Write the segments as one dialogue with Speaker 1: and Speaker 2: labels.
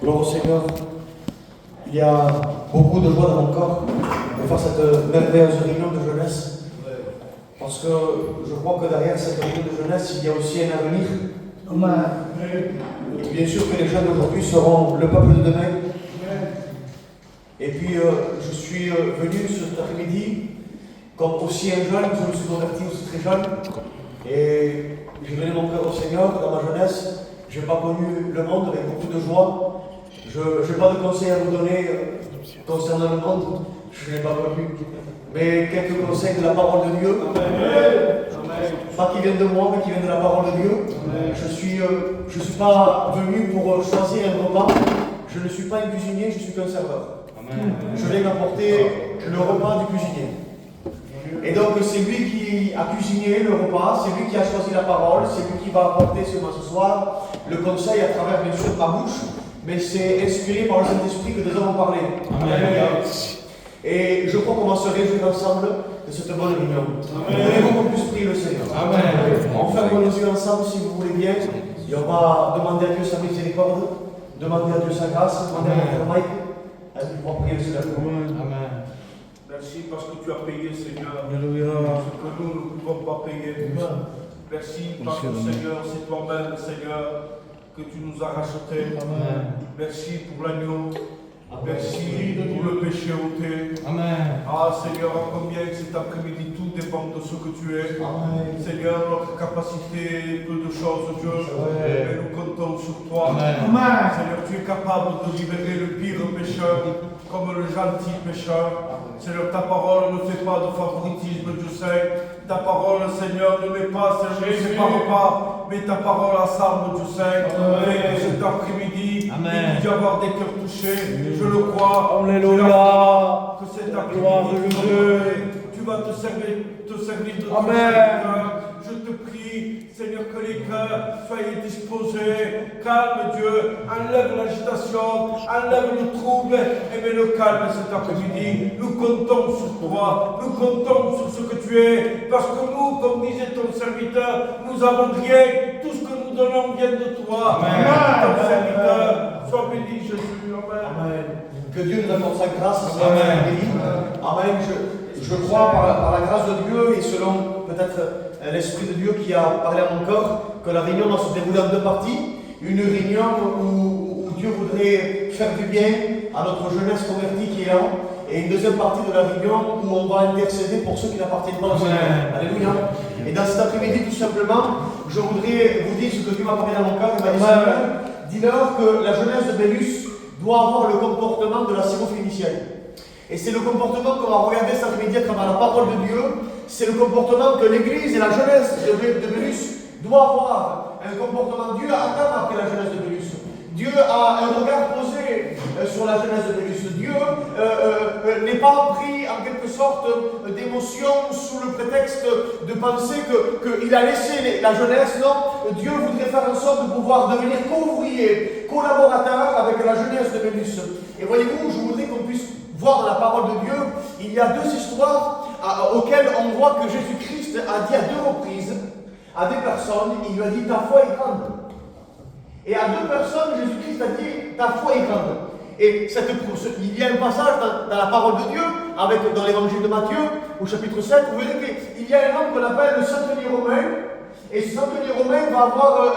Speaker 1: Gloire au Seigneur. Il y a beaucoup de joie dans mon corps de faire cette merveilleuse réunion de jeunesse. Parce que je crois que derrière cette réunion de jeunesse, il y a aussi un avenir. Et bien sûr que les jeunes d'aujourd'hui seront le peuple de demain. Et puis je suis venu cet après-midi comme aussi un jeune, je me suis converti aussi très jeune. Et j'ai donné mon cœur au Seigneur dans ma jeunesse. Je n'ai pas connu le monde avec beaucoup de joie. Je n'ai pas de conseils à vous donner concernant le monde. Je ne l'ai pas connu. Mais quelques conseils de la parole de Dieu. Amen. Pas qui viennent de moi, mais qui viennent de la parole de Dieu. Amen. Je ne suis pas venu pour choisir un repas. Je ne suis pas un cuisinier, je suis qu'un serveur. Amen. Je viens apporter le repas du cuisinier. Et donc c'est lui qui a cuisiné le repas, c'est lui qui a choisi la parole, c'est lui qui va apporter ce soir le conseil à travers bien sûr ma bouche, mais c'est inspiré par le Saint-Esprit que des hommes ont parlé. Amen. Et je crois qu'on va se réjouir ensemble de cette bonne réunion. Nous voulons qu'on puisse prier le Seigneur. Amen. On ferme nos yeux ensemble si vous voulez bien, et on va demander à Dieu sa miséricorde, demander à Dieu sa grâce, demander à mon frère Mike, pour prier le Seigneur.
Speaker 2: Amen.
Speaker 3: Merci parce que tu as payé, Seigneur,
Speaker 2: Alléluia.
Speaker 3: ce que nous ne pouvons pas payer. Merci parce que, Seigneur, c'est toi-même, Seigneur, que tu nous as rachetés.
Speaker 2: Amen.
Speaker 3: Merci pour l'agneau. Merci pour le péché ôté.
Speaker 2: Amen.
Speaker 3: Ah, Seigneur, combien cet après-midi, tout dépend de ce que tu es.
Speaker 1: Amen.
Speaker 3: Seigneur, notre capacité, peu de choses, Dieu, mais nous comptons sur toi.
Speaker 2: Amen.
Speaker 3: Seigneur, tu es capable de libérer le pire pécheur comme le gentil pécheur. Seigneur, ta parole ne fait pas de favoritisme, Dieu sais. Ta parole, Seigneur, ne met pas, Seigneur, ne sépare pas, mais ta parole assemble, Dieu sais. Et cet après-midi, il peut y avoir des cœurs touchés, je le crois.
Speaker 2: Alléluia.
Speaker 3: Que cet
Speaker 2: Gloire
Speaker 3: après-midi,
Speaker 2: à Dieu.
Speaker 3: tu vas te servir de ton
Speaker 2: Amen.
Speaker 3: serviteur. Je te prie, Seigneur, que les cœurs soient disposés. Calme, Dieu. Enlève l'agitation, enlève le trouble et mets le calme cet après-midi. Nous comptons sur toi. Nous comptons sur ce que tu es. Parce que nous, comme disait ton serviteur, nous avons rien. Tout ce que nous donnons vient de toi.
Speaker 2: Amen.
Speaker 3: Ton serviteur, sois béni, Jésus. Amen.
Speaker 1: Amen. Que Dieu nous accorde sa grâce.
Speaker 2: Amen.
Speaker 1: Amen. Je crois par la grâce de Dieu et selon peut-être l'Esprit de Dieu qui a parlé à mon corps que la réunion va se dérouler en deux parties. Une réunion où Dieu voudrait faire du bien à notre jeunesse convertie qui est là. Et une deuxième partie de la réunion où on va intercéder pour ceux qui n'appartiennent pas au Seigneur. Alléluia. Et dans cet après-midi, tout simplement, je voudrais vous dire ce que Dieu m'a parlé dans mon cœur. Il m'a dit, Seigneur, dis-leur que la jeunesse de Bélus doit avoir le comportement de la syrophénicienne. Et c'est le comportement qu'on va regarder cet après-midi à travers la parole de Dieu. C'est le comportement que l'Église et la jeunesse de Bélus doivent avoir. Un comportement, Dieu attend après la jeunesse de Bélus. Dieu a un regard posé sur la jeunesse de Bélus. Dieu n'est pas pris en quelque sorte d'émotion sous le prétexte de penser qu'il a laissé la jeunesse. Non, Dieu voudrait faire en sorte de pouvoir devenir co-ouvrier, collaborateur avec la jeunesse de Bélus. Et voyez-vous, je voudrais qu'on puisse voir dans la parole de Dieu, il y a deux histoires auxquelles on voit que Jésus-Christ a dit à deux reprises à des personnes, il lui a dit ta foi est grande. Et à deux personnes, Jésus-Christ a dit ta foi est grande. Et il y a un passage dans la parole de Dieu, dans l'évangile de Matthieu, au chapitre 7, vous verrez qu'il y a un homme qu'on appelle le centenier romain. Et ce centenier romain va avoir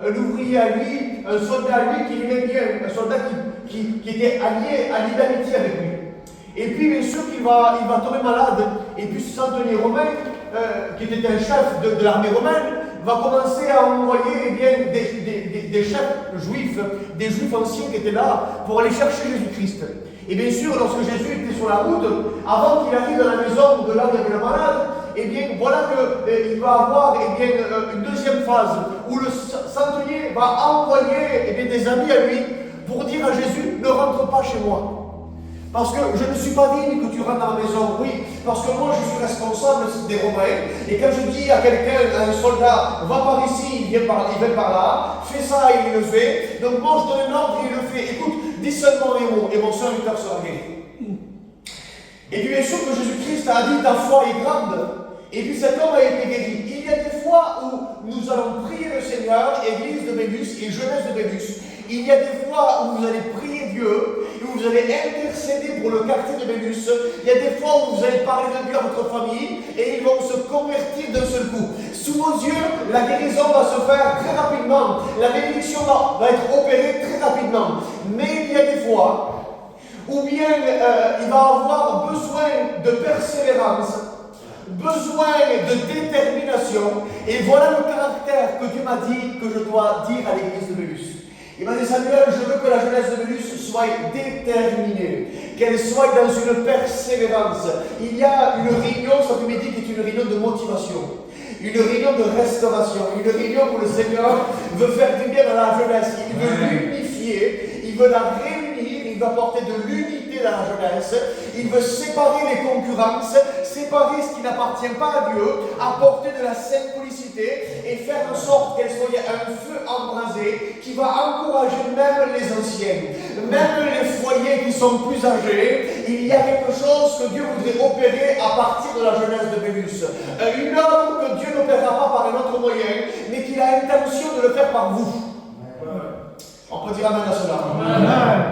Speaker 1: un ouvrier à lui, un soldat à lui qui l'aimait bien, un soldat qui était allié d'amitié avec lui. Et puis bien sûr qu'il va tomber malade. Et puis ce centenier romain, qui était un chef de l'armée romaine, va commencer à envoyer des chefs juifs, des juifs anciens qui étaient là pour aller chercher Jésus-Christ. Et bien sûr, lorsque Jésus était sur la route, avant qu'il arrive dans la maison de là où il y avait le malade, et bien voilà qu'il va avoir une deuxième phase où le centenier va envoyer des amis à lui pour dire à Jésus, ne rentre pas chez moi. Parce que je ne suis pas digne que tu rentres dans ma maison, oui, parce que moi je suis responsable des Romains, et quand je dis à quelqu'un, à un soldat, va par ici, il vient par là, fais ça, il le fait, donc moi je donne un ordre, il le fait, écoute, dis seulement les mots, et mon serviteur sera guéri. Et puis bien sûr que Jésus-Christ a dit, ta foi est grande, et puis cet homme a été guéri. Il y a des fois où nous allons prier le Seigneur, église de Bélus et jeunesse de Bélus, Il y a des fois où vous allez prier Dieu, et où vous allez intercéder pour le quartier de Bélus. Il y a des fois où vous allez parler de Dieu à votre famille, et ils vont se convertir d'un seul coup. Sous vos yeux, la guérison va se faire très rapidement. La bénédiction va être opérée très rapidement. Mais il y a des fois où bien il va avoir besoin de persévérance, besoin de détermination. Et voilà le caractère que Dieu m'a dit que je dois dire à l'église de Bélus. Il m'a dit, Samuel, je veux que la jeunesse de Bélus soit déterminée, qu'elle soit dans une persévérance. Il y a une réunion cet après-midi qui est une réunion de motivation, une réunion de restauration, une réunion où le Seigneur veut faire du bien à la jeunesse. Il veut l'unifier, il veut la réunir, il veut apporter de l'unité dans la jeunesse, il veut séparer les concurrences, séparer ce qui n'appartient pas à Dieu, apporter de la simplicité et faire en sorte qu'elle soit un feu embrasé qui va encourager même les anciens, même les foyers qui sont plus âgés. Il y a quelque chose que Dieu voudrait opérer à partir de la jeunesse de Bélus. Une œuvre que Dieu n'opérera pas par un autre moyen, mais qu'il a l'intention de le faire par vous. On peut dire amen à cela. Amen.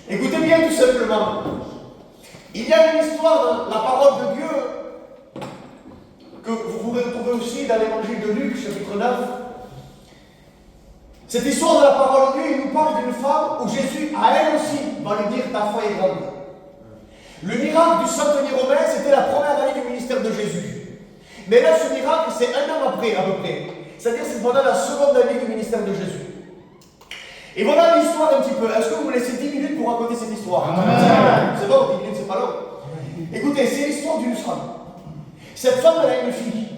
Speaker 1: Écoutez bien tout simplement. Il y a une histoire dans la parole de Dieu que vous pourrez retrouver aussi dans l'évangile de Luc, chapitre 9. Cette histoire de la parole de Dieu, il nous parle d'une femme où Jésus, à elle aussi, va lui dire, ta foi est grande. Le miracle du centenier romain, c'était la première année du ministère de Jésus. Mais là, ce miracle, c'est un an après, à peu près. C'est-à-dire, c'est pendant la seconde année du ministère de Jésus. Et voilà l'histoire un petit peu. Est-ce que vous me laissez 10 minutes pour raconter cette histoire? C'est bon, 10 minutes, c'est pas long. Écoutez, c'est l'histoire d'une femme. Cette femme, elle a une fille.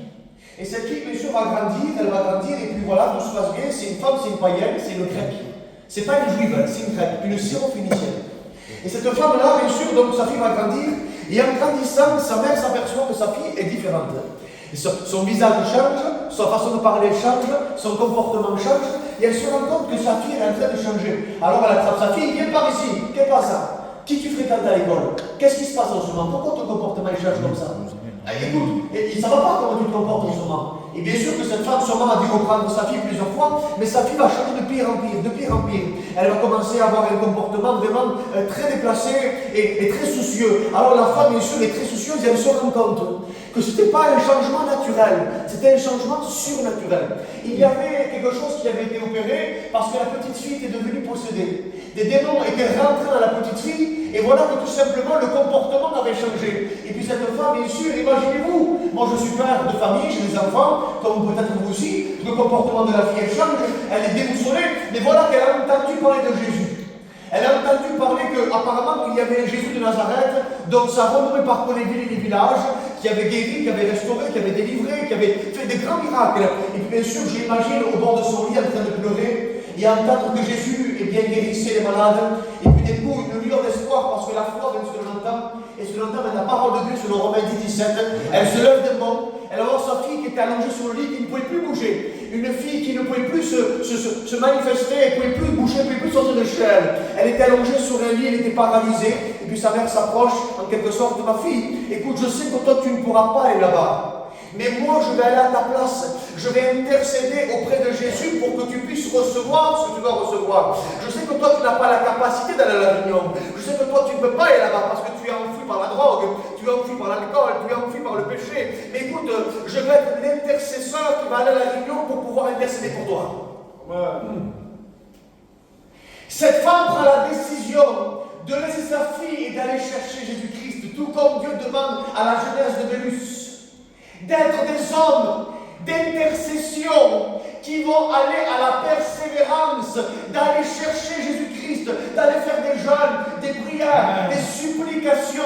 Speaker 1: Et cette fille, bien sûr, va grandir, elle va grandir, et puis voilà, tout se passe bien. C'est une femme, c'est une païenne, c'est une grecque. C'est pas une juive, c'est une grecque, une syro-phénicienne. Et cette femme-là, bien sûr, donc sa fille va grandir, et en grandissant, sa mère s'aperçoit que sa fille est différente. Et son visage change, sa façon de parler change, son comportement change, et elle se rend compte que sa fille est en train de changer. Alors elle attrape sa fille, viens par ici, qu'est-ce qui passe? Qui tu fréquentes à l'école? Qu'est-ce qui se passe en ce moment? Pourquoi ton comportement change comme ça? Écoute, ça ne va pas comment tu te comportes en ce moment. Et bien sûr que cette femme sûrement a dû reprendre sa fille plusieurs fois, mais sa fille va changer de pire en pire, de pire en pire. Elle va commencer à avoir un comportement vraiment très déplacé et très soucieux. Alors la femme, bien sûr, est très soucieuse et elle se rend compte que ce n'était pas un changement naturel, c'était un changement surnaturel. Il y avait quelque chose qui avait été opéré parce que la petite fille était devenue possédée. Des démons étaient rentrés dans la petite fille, et voilà que tout simplement le comportement avait changé. Et puis cette femme, bien sûr, imaginez-vous, moi je suis père de famille, j'ai des enfants, comme peut-être vous aussi, le comportement de la fille elle change, elle est déboussolée, mais voilà qu'elle a entendu parler de Jésus. Elle a entendu parler qu'apparemment il y avait un Jésus de Nazareth, dont ça renommait partout les villes et les villages, qui avait guéri, qui avait restauré, qui avait délivré, qui avait fait des grands miracles. Et puis bien sûr, j'imagine au bord de son lit en train de pleurer, et entendre que Jésus guérissait les malades, et puis d'un coup une lueur d'espoir, parce que la foi vient selon l'entend, et selon l'entend, la parole de Dieu selon Romains 10-17, elle se lève d'un bond, elle va voir sa fille qui était allongée sur le lit, qui ne pouvait plus bouger, une fille qui ne pouvait plus se manifester, elle ne pouvait plus bouger, elle ne pouvait plus sortir de chez elle. Elle était allongée sur un lit, elle était paralysée, et puis sa mère s'approche, en quelque sorte, de ma fille, écoute, je sais que toi tu ne pourras pas aller là-bas. Mais moi, je vais aller à ta place. Je vais intercéder auprès de Jésus pour que tu puisses recevoir ce que tu dois recevoir. Je sais que toi, tu n'as pas la capacité d'aller à la réunion. Je sais que toi, tu ne peux pas aller là-bas parce que tu es enfoui par la drogue, tu es enfoui par l'alcool, tu es enfoui par le péché. Mais écoute, je vais être l'intercesseur qui va aller à la réunion pour pouvoir intercéder pour toi. Cette femme prend la décision de laisser sa fille et d'aller chercher Jésus-Christ, tout comme Dieu demande à la jeunesse de Bélus. D'être des hommes d'intercession qui vont aller à la persévérance, d'aller chercher Jésus-Christ, d'aller faire des jeûnes, des prières, des supplications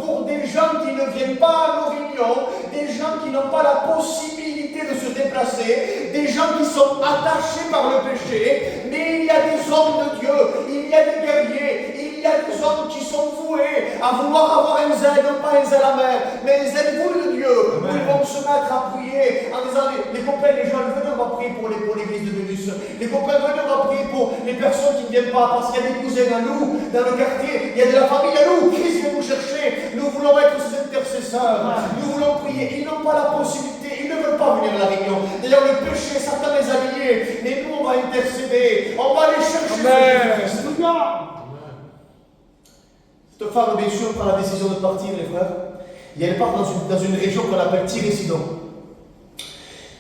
Speaker 1: pour des gens qui ne viennent pas à nos réunions, des gens qui n'ont pas la possibilité de se déplacer, des gens qui sont attachés par le péché, mais il y a des hommes de Dieu, il y a des guerriers, il y a des hommes qui sont voués à vouloir avoir un zèle, non pas un zèle amer, mais un zèle voulu de Dieu, où ils vont se mettre à prier en disant les copains, les jeunes, venez, on va prier pour l'église de Bélus. Les copains, venez, on va prier pour les personnes qui ne viennent pas, parce qu'il y a des cousins à nous, dans le quartier, il y a de la famille à nous, Christ vient nous chercher, nous voulons être ses intercesseurs, nous voulons prier. Ils n'ont pas la possibilité, ils ne veulent pas venir à la réunion. D'ailleurs, le péché, Satan les a liés. Mais nous, on va intercéder. On va aller chercher Jésus-Christ. Cette femme, bien sûr, prend la décision de partir, les frères. Et elle part dans une région qu'on appelle Tyr et Sidon.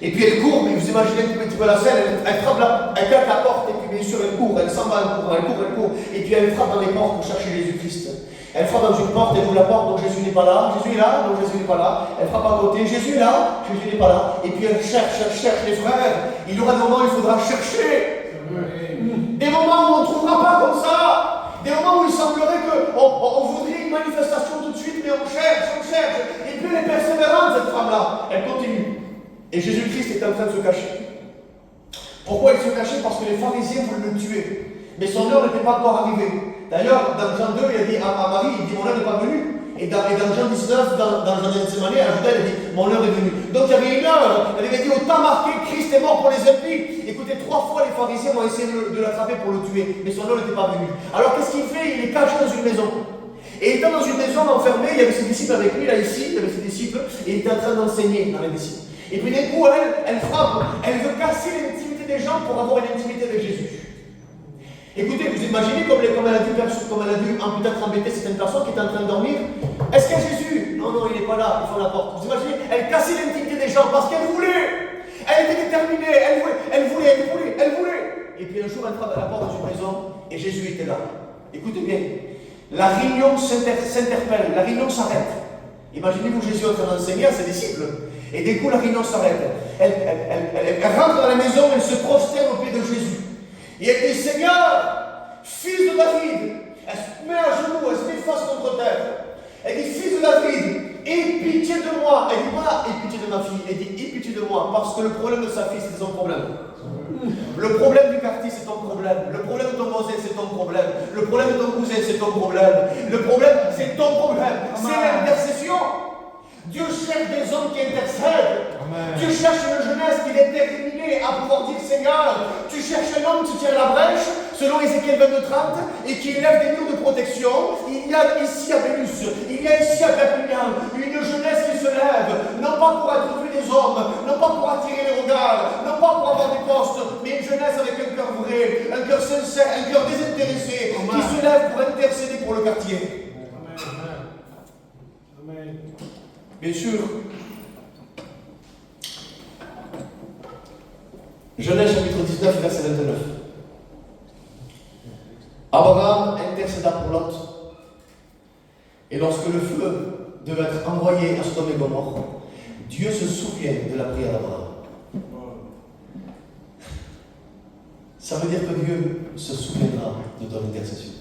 Speaker 1: Et puis elle court, mais vous imaginez un petit peu la scène, elle frappe elle claque la porte, et puis bien sûr elle court, elle s'en va, elle court, et puis elle frappe dans les portes pour chercher Jésus-Christ. Elle frappe dans une porte, elle ouvre la porte, donc Jésus n'est pas là, Jésus est là, donc Jésus n'est pas là. Elle frappe à côté, Jésus est là, Jésus n'est pas là. Et puis elle cherche les frères. Il y aura des moments où il faudra chercher. Des moments où on ne trouvera pas comme ça. Des moments où il semblerait qu'on voudrait une manifestation tout de suite, mais on cherche. Et puis elle est persévérante, cette femme-là. Elle continue. Et Jésus-Christ est en train de se cacher. Pourquoi il se cachait? Parce que les pharisiens voulaient le tuer. Mais son heure n'était pas encore arrivée. D'ailleurs, dans Jean 2, il a dit à Marie, il dit, mon heure n'est pas venue. Et dans Jean 19, dans Jean 19, à Judas, il a dit, mon heure est venue. Donc il y avait une heure. Elle avait dit, au temps marqué, Christ est mort pour les impies. Écoutez, 3 fois les pharisiens ont essayé de l'attraper pour le tuer. Mais son heure n'était pas venue. Alors qu'est-ce qu'il fait? Il est caché dans une maison. Et étant dans une maison enfermée, il y avait ses disciples avec lui, là ici, il y avait ses disciples, et il était en train d'enseigner dans les disciples. Et puis d'un coup, elle frappe, elle veut casser l'intimité des gens pour avoir une intimité avec Jésus. Écoutez, vous imaginez comme elle a dû peut-être embêter certaines personnes qui étaient en train de dormir. Est-ce qu'il y a Jésus? Non, il n'est pas là, il faut la porte. Vous imaginez, elle cassait l'intimité des gens parce qu'elle voulait. Elle était déterminée, elle voulait. Et puis un jour, elle frappe à la porte dans une maison et Jésus était là. Écoutez bien, la réunion s'interpelle, la réunion s'arrête. Imaginez-vous Jésus en train d'enseigner à ses disciples. Et d'un coup, la réunion s'arrête. Elle rentre dans la maison, elle se prosterne au pied de Jésus. Et elle dit, Seigneur, fils de David. Elle se met à genoux, elle se met face contre terre. Elle dit, fils de David, aie pitié de moi. Elle dit pas, aie pitié de ma fille. Elle dit, aie pitié de moi. Parce que le problème de sa fille, c'est son problème. Le problème du quartier, c'est ton problème. Le problème de ton voisin, c'est ton problème. Le problème de ton cousin, c'est ton problème. Le problème, c'est ton problème. C'est l'intercession. Dieu cherche des hommes qui intercèdent. Amen. Dieu cherche une jeunesse qui est déterminée à pouvoir dire Seigneur, tu cherches un homme qui tient la brèche, selon Ézéchiel 22:30, et qui élève des murs de protection. Il y a ici à Vénus, il y a ici à Perpignan, une jeunesse qui se lève, non pas pour être vue des hommes, non pas pour attirer les regards, non pas pour avoir des postes, mais une jeunesse avec un cœur vrai, un cœur sincère, un cœur désintéressé, Amen. Qui se lève pour intercéder pour le quartier. Amen. Amen. Bien sûr, Genèse chapitre 19, verset 29. Abraham intercéda pour Lot, et lorsque le feu devait être envoyé à Sodome et Gomorrhe, Dieu se souvient de la prière d'Abraham. Ça veut dire que Dieu se souviendra de ton intercession.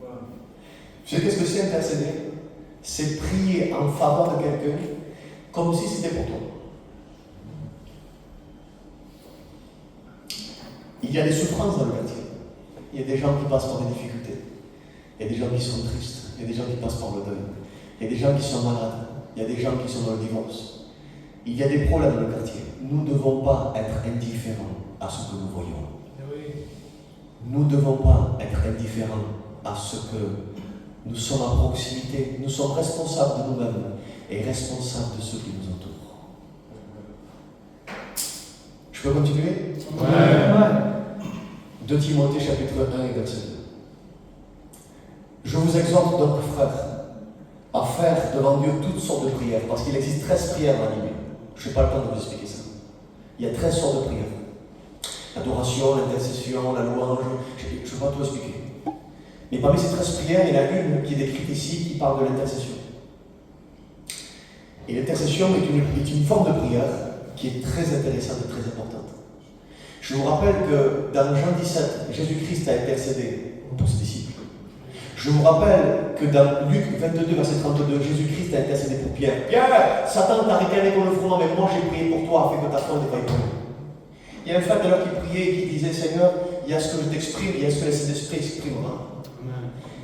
Speaker 1: Vous savez qu'est-ce que c'est intercéder? C'est prier en faveur de quelqu'un comme si c'était pour toi. Il y a des souffrances dans le quartier. Il y a des gens qui passent par des difficultés. Il y a des gens qui sont tristes. Il y a des gens qui passent par le deuil. Il y a des gens qui sont malades. Il y a des gens qui sont dans le divorce. Il y a des problèmes dans le quartier. Nous ne devons pas être indifférents à ce que nous voyons. Nous ne devons pas être indifférents à ce que nous sommes à proximité, nous sommes responsables de nous-mêmes et responsables de ceux qui nous entourent. Je peux continuer? Ouais. 2 Timothée chapitre 1 et verset 2. Je vous exhorte donc, frères, à faire devant Dieu toutes sortes de prières, parce qu'il existe 13 prières dans la Bible. Je n'ai pas le temps de vous expliquer ça. Il y a 13 sortes de prières. L'adoration, l'intercession, la louange, je ne vais pas tout expliquer. Mais parmi ces 13 prières, il y en a une qui est décrite ici, qui parle de l'intercession. Et l'intercession est une forme de prière qui est très intéressante et très importante. Je vous rappelle que dans Jean 17, Jésus-Christ a intercédé pour ses disciples. Je vous rappelle que dans Luc 22, verset 32, Jésus-Christ a intercédé pour Pierre. Pierre, Satan t'a réclamé comme le froment, mais moi j'ai prié pour toi afin que ta foi ne défaille pas. Il y a un frère d'ailleurs qui priait et qui disait Seigneur, il y a ce que je t'exprime, il y a ce que le Saint-Esprit exprimera.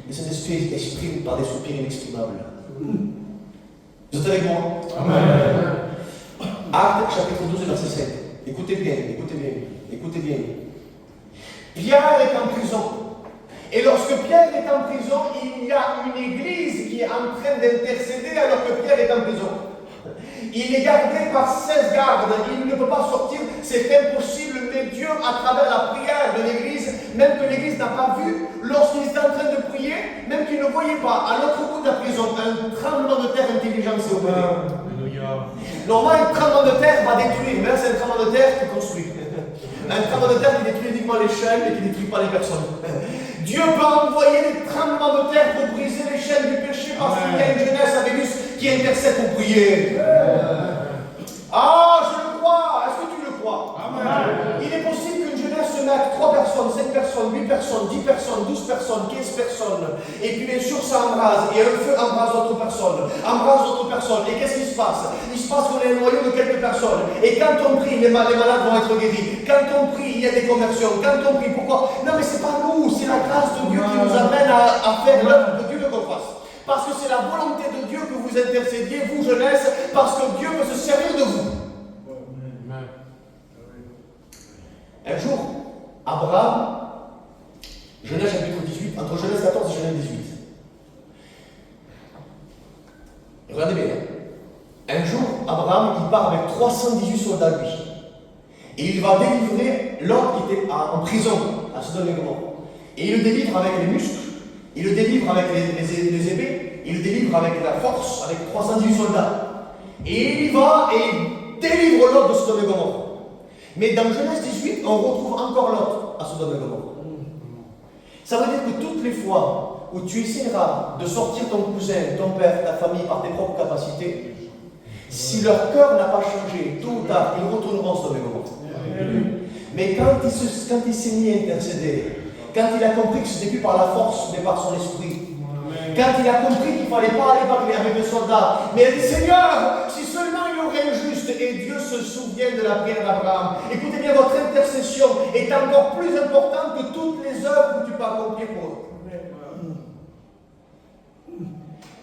Speaker 1: Le Saint-Esprit exprime par des soupirs inexprimables. Vous êtes avec moi? Amen. Actes chapitre 12, verset 5. Écoutez bien, écoutez bien, écoutez bien. Pierre est en prison. Et lorsque Pierre est en prison, il y a une église qui est en train d'intercéder alors que Pierre est en prison. Il est gardé par 16 gardes. Il ne peut pas sortir. C'est impossible. Mais Dieu, à travers la prière de l'Église, même que l'Église n'a pas vu, lorsqu'il était en train de prier, même qu'il ne voyait pas, à l'autre bout de la prison, un tremblement de terre intelligent s'est opéré. Normalement, un tremblement de terre va détruire, mais là, c'est un tremblement de terre qui construit. Un tremblement de terre qui détruit uniquement les chaînes et qui ne détruit pas les personnes. Dieu peut envoyer des tremblements de terre pour briser les chaînes du péché parce qu'il y a une jeunesse à Vénus qui intercède pour prier. Ah, je le crois. Est-ce que tu le crois? Amen. Il est possible qu'une jeunesse se mette 3 personnes, 5 personnes, 8 personnes, 10 personnes, 12 personnes, 15 personnes. Et puis bien sûr, ça embrase. Et un feu embrase d'autres personnes. Embrase d'autres personnes. Et qu'est-ce qui se passe? Il se passe qu'on est un noyau de quelques personnes. Et quand on prie, les malades vont être guéris. Quand on prie, il y a des conversions. Quand on prie, pourquoi? Non, mais c'est pas nous. C'est la grâce de Dieu qui nous amène à faire l'œuvre que Dieu veut qu'on fasse. Parce que c'est la volonté de Dieu que vous intercédiez, vous jeunesse, parce que Dieu veut se servir de vous. Un jour, Abraham, Genèse chapitre 18, entre Genèse 14 et Genèse 18. Regardez bien. Un jour, Abraham, il part avec 318 soldats, lui. Et il va délivrer l'homme qui était en prison à Sodome et Gomorrhe. Et il le délivre avec les muscles, il le délivre avec les épées, il le délivre avec la force, avec 318 soldats. Et il y va et il délivre l'autre de Sodome et Gomorrhe. Mais dans Genèse 18, on retrouve encore l'autre à Sodome et Gomorrhe. Ça veut dire que toutes les fois où tu essaieras de sortir ton cousin, ton père, ta famille par tes propres capacités, si leur cœur n'a pas changé, tôt ou tard, ils retourneront à Sodome et Gomorrhe. Mais quand il s'est mis à intercéder, quand il a compris que ce n'était plus par la force, mais par son esprit, quand il a compris qu'il ne fallait pas aller parler avec les soldats, mais il a dit Seigneur, si seulement il y aurait un juste, et Dieu se souvient de la prière d'Abraham. Écoutez bien, votre intercession est encore plus importante que toutes les œuvres que tu peux accomplir pour eux.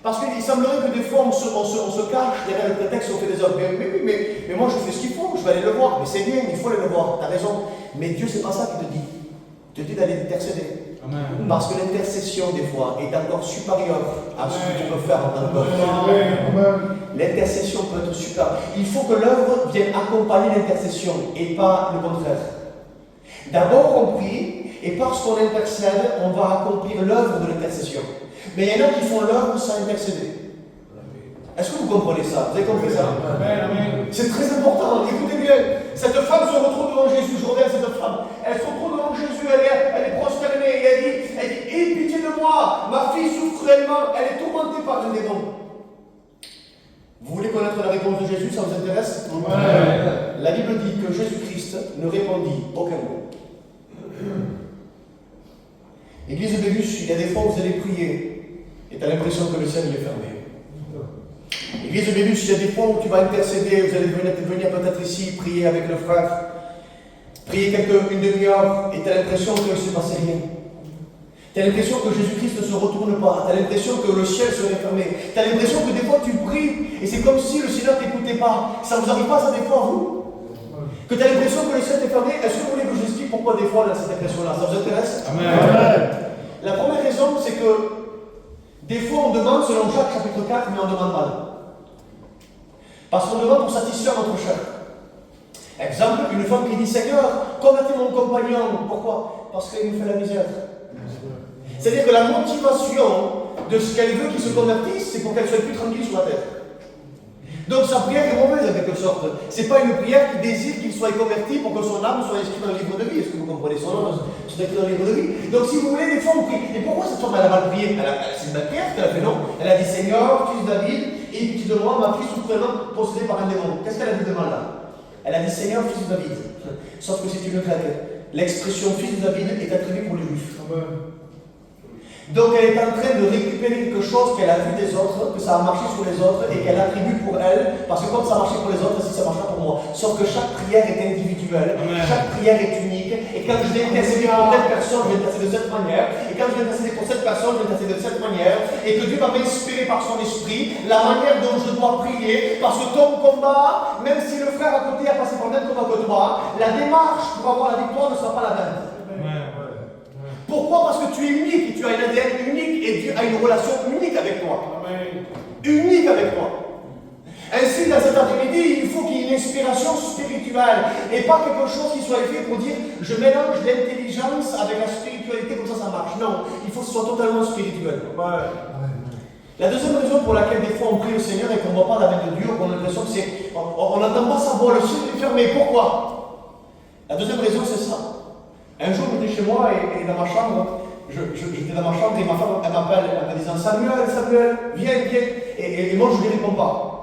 Speaker 1: Parce qu'il semblerait que des fois on se cache derrière le prétexte on fait des œuvres. Mais moi je fais ce qu'il faut, je vais aller le voir. Mais c'est bien, il faut aller le voir, tu as raison. Mais Dieu, c'est pas ça qu'il te dit. Il te dit d'aller intercéder. Amen. Parce que l'intercession, des fois, est encore supérieure à ce que tu peux faire en tant qu'homme. L'intercession peut être super. Il faut que l'œuvre vienne accompagner l'intercession et pas le contraire. D'abord, on prie, et parce qu'on intercède, on va accomplir l'œuvre de l'intercession. Mais il y en a qui font l'œuvre sans intercéder. Est-ce que vous comprenez ça? Vous avez compris ça? C'est très important. Écoutez bien, cette femme se retrouve devant Jésus. Je reviens à cette femme. Elle se retrouve devant Jésus, elle est prosternée et elle dit, aie pitié de moi, ma fille souffre cruellement, elle est tourmentée par un démon. Vous voulez connaître la réponse de Jésus? Ça vous intéresse? La Bible dit que Jésus-Christ ne répondit aucun mot. L'église de Bégus, il y a des fois où vous allez prier et tu as l'impression que le ciel est fermé. L'église de Bégus, il y a des fois où tu vas intercéder, vous allez venir peut-être ici prier avec le frère, prier une demi-heure et tu as l'impression qu'il ne s'est passé rien. Tu as l'impression que Jésus-Christ ne se retourne pas, tu as l'impression que le ciel serait fermé, tu as l'impression que des fois tu pries et c'est comme si le Seigneur ne t'écoutait pas. Ça vous arrive pas ça des fois, vous? Que tu as l'impression que le ciel est fermé? Est-ce que vous voulez que je vous explique pourquoi des fois là, cette impression-là? Ça vous intéresse? Amen. La première raison, c'est que des fois on demande selon Jacques chapitre 4, mais on demande mal. Parce qu'on demande pour satisfaire notre chair. Exemple, une femme qui dit Seigneur, convertis mon compagnon. Pourquoi? Parce qu'elle nous fait la misère. C'est-à-dire que la motivation de ce qu'elle veut qu'il se convertisse, c'est pour qu'elle soit plus tranquille sur la terre. Donc sa prière est mauvaise en quelque sorte. C'est pas une prière qui désire qu'il soit converti pour que son âme soit inscrite dans le livre de vie. Est-ce que vous comprenez? Son âme soit inscrite dans le livre de vie. Donc si vous voulez, des fois on prie. Et pourquoi cette femme elle a mal prié? C'est une belle prière qu'elle a fait, non? Elle a dit Seigneur, fils de David, aie pitié de moi, ma fille souffre vraiment possédée par un démon. Qu'est-ce qu'elle a dit de mal là? Elle a dit Seigneur, fils de David. Sauf que c'est une grecque. L'expression fils de David est attribuée pour les juifs. Donc elle est en train de récupérer quelque chose qu'elle a vu des autres, que ça a marché sur les autres et qu'elle attribue pour elle, parce que comme ça a marché pour les autres, si ça marchera pour moi. Sauf que chaque prière est individuelle, chaque prière est unique, et quand je vais intercéder pour telle personne, je vais intercéder de cette manière, et quand je vais intercéder pour cette personne, je vais intercéder de cette manière, et que Dieu va m'inspirer par son esprit la manière dont je dois prier, parce que ton combat, même si le frère à côté a passé par le même combat que toi, la démarche pour avoir la victoire ne sera pas la même. Pourquoi? Parce que tu es unique, tu as une ADN unique et Dieu a une relation unique avec toi. Amen. Unique avec toi. Ainsi, dans cet après-midi, inspiration spirituelle et pas quelque chose qui soit fait pour dire je mélange l'intelligence avec la spiritualité, comme ça marche. Non, il faut que ce soit totalement spirituel.
Speaker 3: Ouais.
Speaker 1: La deuxième raison pour laquelle des fois on prie au Seigneur et qu'on ne voit pas la main de Dieu, qu'on a l'impression que c'est. On n'entend pas sa voix, le ciel est fermé. Pourquoi? La deuxième raison c'est ça. Un jour j'étais chez moi et dans ma chambre, j'étais dans ma chambre et ma femme elle m'appelle en me disant Samuel, viens. Et moi je ne lui réponds pas.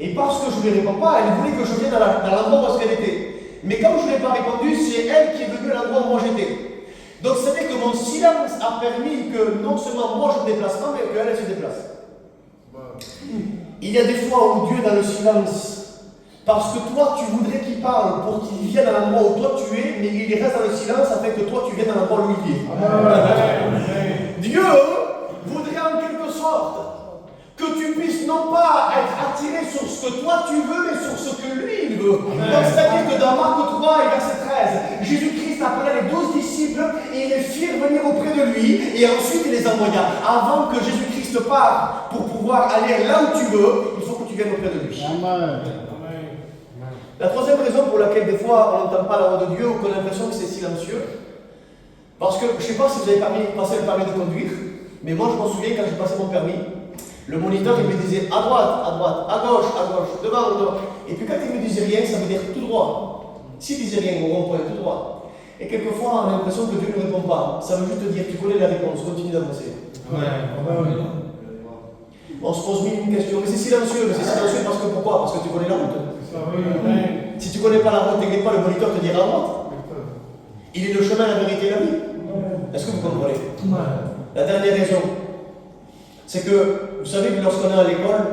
Speaker 1: Et parce que je ne lui réponds pas, elle voulait que je vienne dans l'endroit où elle était. Mais comme je ne lui ai pas répondu, c'est elle qui est venue à l'endroit où moi j'étais. Donc c'est-à-dire que mon silence a permis que non seulement moi je me déplace pas, mais qu'elle se déplace. Il y a des fois où Dieu est dans le silence, parce que toi tu voudrais qu'il parle pour qu'il vienne à l'endroit où toi tu es, mais il reste dans le silence afin que toi tu viennes à l'endroit où il est. Dieu voudrait en quelque sorte que tu puisses non pas être attiré sur ce que toi tu veux, mais sur ce que lui il veut. Donc c'est-à-dire que dans Marc 3 et verset 13, Jésus-Christ appela les 12 disciples et il les fit venir auprès de lui et ensuite il les envoya. Avant que Jésus-Christ parte pour pouvoir aller là où tu veux, il faut que tu viennes auprès de lui.
Speaker 2: Amen.
Speaker 1: La troisième raison pour laquelle des fois on n'entend pas la voix de Dieu ou qu'on a l'impression que c'est silencieux, parce que je ne sais pas si vous avez passé le permis de conduire, mais moi je m'en souviens quand j'ai passé mon permis, le moniteur il me disait à droite, à gauche, devant. Et puis quand il me disait rien, ça veut dire tout droit. S'il disait rien, au rond-point, tout droit. Et quelquefois on a l'impression que Dieu ne répond pas. Ça veut juste te dire tu connais la réponse, continue d'avancer. On se pose mille questions, mais c'est silencieux parce que pourquoi? Parce que tu connais la route. Si tu ne connais pas la route, t'inquiète pas, le moniteur te dira à droite. Il est le chemin, la vérité et la vie. Est-ce que vous comprenez? La dernière raison, c'est que vous savez que lorsqu'on est à l'école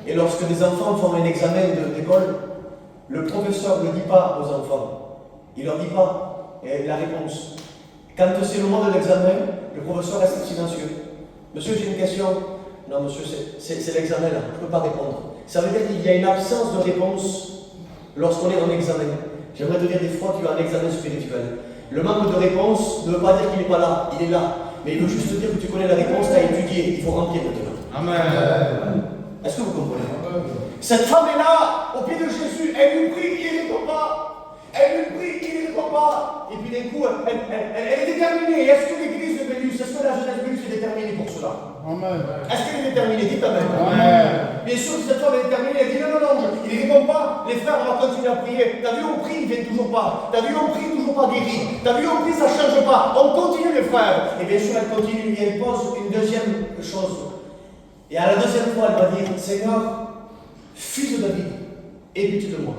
Speaker 1: et lorsque des enfants font un examen d'école, le professeur ne dit pas aux enfants, il ne leur dit pas la réponse. Quand c'est le moment de l'examen, le professeur reste silencieux. Monsieur, j'ai une question. Non, monsieur, c'est l'examen là, je ne peux pas répondre. Ça veut dire qu'il y a une absence de réponse lorsqu'on est en examen. J'aimerais te dire des fois, tu as un examen spirituel. Le manque de réponse ne veut pas dire qu'il n'est pas là, il est là. Mais il veut juste te dire que tu connais la réponse, tu as étudié, il faut remplir maintenant. Amen. Est-ce que vous comprenez? Cette femme est là, au pied de Jésus, elle lui prie, il ne répond pas. Elle lui prie, il ne répond pas. Et puis d'un coup, elle est déterminée. Est-ce que l'église de Bélus, est-ce que la jeunesse de Bélus est déterminée pour cela? Amen. Est-ce qu'elle est déterminée? Dites Amen. Amen. Bien sûr, si cette femme est déterminée, elle dit non, il ne répond pas. Les frères, on va continuer à prier. T'as vu, on prie, il ne vient toujours pas. T'as vu, on prie, toujours pas guéri. T'as vu, on prie, ça ne change pas. On continue, les frères. Et bien sûr, elle continue et elle pose une deuxième chose. Et à la deuxième fois, elle va dire Seigneur, fils de David, aie pitié de moi.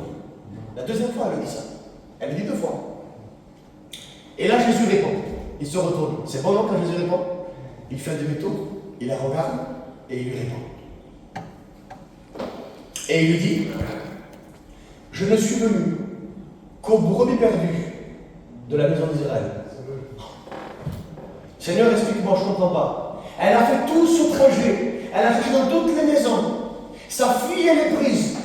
Speaker 1: La deuxième fois, elle dit ça. Elle le dit 2 fois. Et là, Jésus répond. Il se retourne. C'est bon, non, quand Jésus répond? Il fait un demi-tour, il la regarde et il lui répond. Et il lui dit je ne suis venu qu'aux brebis perdues de la maison d'Israël. Seigneur, explique-moi, je ne comprends pas. Elle a fait tout ce trajet. Elle a fait dans toutes les maisons. Sa fille, elle est prise.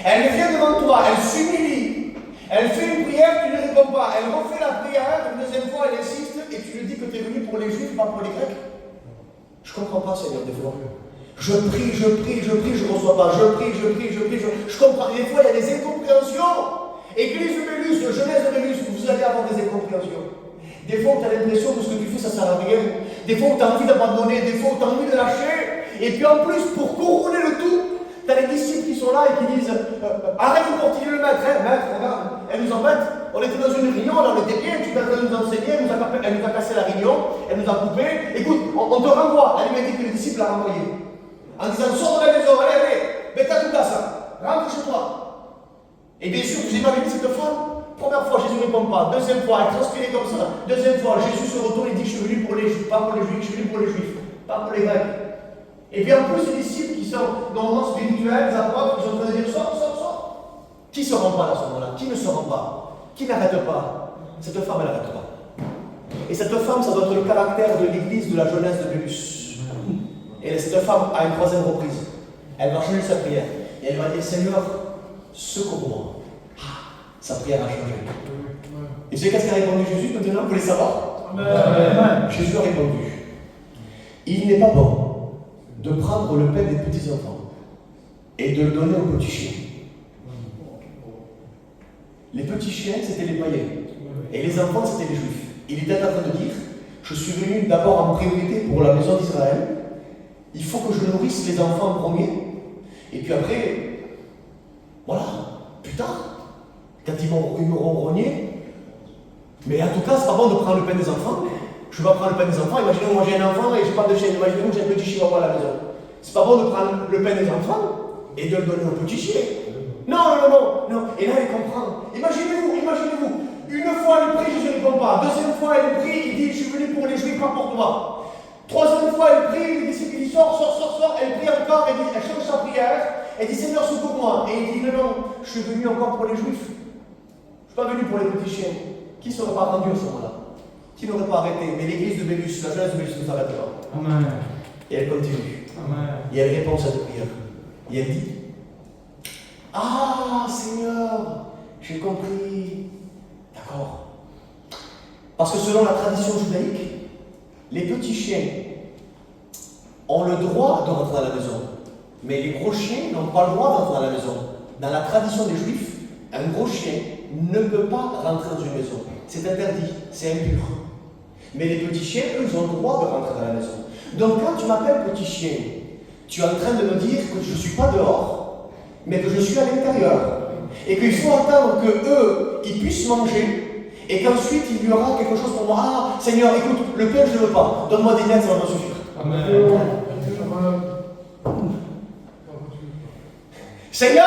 Speaker 1: Elle vient devant toi, elle s'humilie. Elle fait une prière, tu ne réponds pas. Elle refait la prière, une deuxième fois, elle insiste, et tu lui dis que tu es venu pour les Juifs, pas pour les Grecs. Je ne comprends pas, Seigneur, des fois. Je prie, je ne reçois pas. Je prie. Je comprends. Des fois, il y a des incompréhensions. Église de Bélus, jeunesse de Bélus, vous allez avoir des incompréhensions. Des fois, tu as l'impression que ce que tu fais, ça ne sert à rien. Des fois, tu as envie d'abandonner. Des fois, tu as envie de lâcher. Et puis en plus, pour couronner le tout, tu as les disciples qui sont là et qui disent arrête de continuer le maître, maître, regarde, elle nous embête. On était dans une réunion, là, on était bien, tu vas nous enseigner, elle nous a cassé la réunion, elle nous a coupé. Écoute, on te renvoie. Elle m'a dit que les disciples l'ont renvoyé. En disant sors de la maison, allez, mets ta tout ça, rentre chez toi. Et bien sûr, vous imaginez cette femme. Première fois, Jésus ne répond pas. Deuxième fois, elle transpire comme ça. Deuxième fois, Jésus se retourne et dit je suis venu pour les Juifs, pas pour les Juifs, je suis venu pour les Juifs, pas pour les Grecs. Et puis en plus, les disciples qui sont dans le monde spirituel, les apôtres, qui sont en train de dire sors. Qui ne se rend pas à ce moment-là? Qui ne se rend pas? Qui n'arrête pas? Cette femme, elle n'arrête pas. Et cette femme, ça doit être le caractère de l'église de la jeunesse de Bélus. Et cette femme, à une 3e reprise, elle va changer sa prière. Et elle va dire Seigneur, secours-moi. Sa prière a changé. Et vous savez qu'est-ce qu'a répondu Jésus maintenant? Vous voulez savoir? Amen. Jésus a répondu il n'est pas bon de prendre le pain des petits enfants et de le donner aux petits chiens. Les petits chiens, c'était les païens. Et les enfants, c'était les juifs. Il était en train de dire, je suis venu d'abord en priorité pour la maison d'Israël. Il faut que je nourrisse les enfants en premier. Et puis après, voilà, plus tard, quand ils m'auront rogné. Mais en tout cas, c'est pas bon de prendre le pain des enfants. Je ne vais pas prendre le pain des enfants. Imaginez, moi j'ai un enfant et je pas de chien. Imaginez-vous que j'ai un petit chihuahua à la maison. C'est pas bon de prendre le pain des enfants et de le donner au petit chien. Non. Et là, il comprend. Imaginez-vous. Une fois, il prie, Jésus ne répond pas. Deuxième fois, il prie, il dit, je suis venu pour les Juifs, pas pour toi. Troisième fois, il prie, les disciples disent, sors. Elle prie encore, elle change sa prière. Elle dit, Seigneur, secours-moi. Et il dit, non, je suis venu encore pour les Juifs. Je ne suis pas venu pour les petits chiens. Qui ne serait pas rendu à ce moment-là? Qui n'aurait pas arrêté? Mais l'église de Bélus, la jeunesse de Bélus ne s'arrête pas.
Speaker 3: Amen.
Speaker 1: Et elle continue.
Speaker 3: Amen.
Speaker 1: Et elle répond à cette prière. Et elle dit, ah, Seigneur, j'ai compris. D'accord. Parce que selon la tradition judaïque, les petits chiens ont le droit de rentrer à la maison. Mais les gros chiens n'ont pas le droit d'entrer à la maison. Dans la tradition des Juifs, un gros chien ne peut pas rentrer dans une maison. C'est interdit, c'est impur. Mais les petits chiens, eux, ils ont le droit de rentrer dans la maison. Donc quand tu m'appelles petit chien, tu es en train de me dire que je ne suis pas dehors, mais que je suis à l'intérieur. Et qu'il faut attendre qu'eux, ils puissent manger, et qu'ensuite il y aura quelque chose pour moi. Ah, Seigneur, écoute, le pain, je ne veux pas. Donne-moi des miettes, ça va me suffire.
Speaker 3: Amen.
Speaker 1: Seigneur,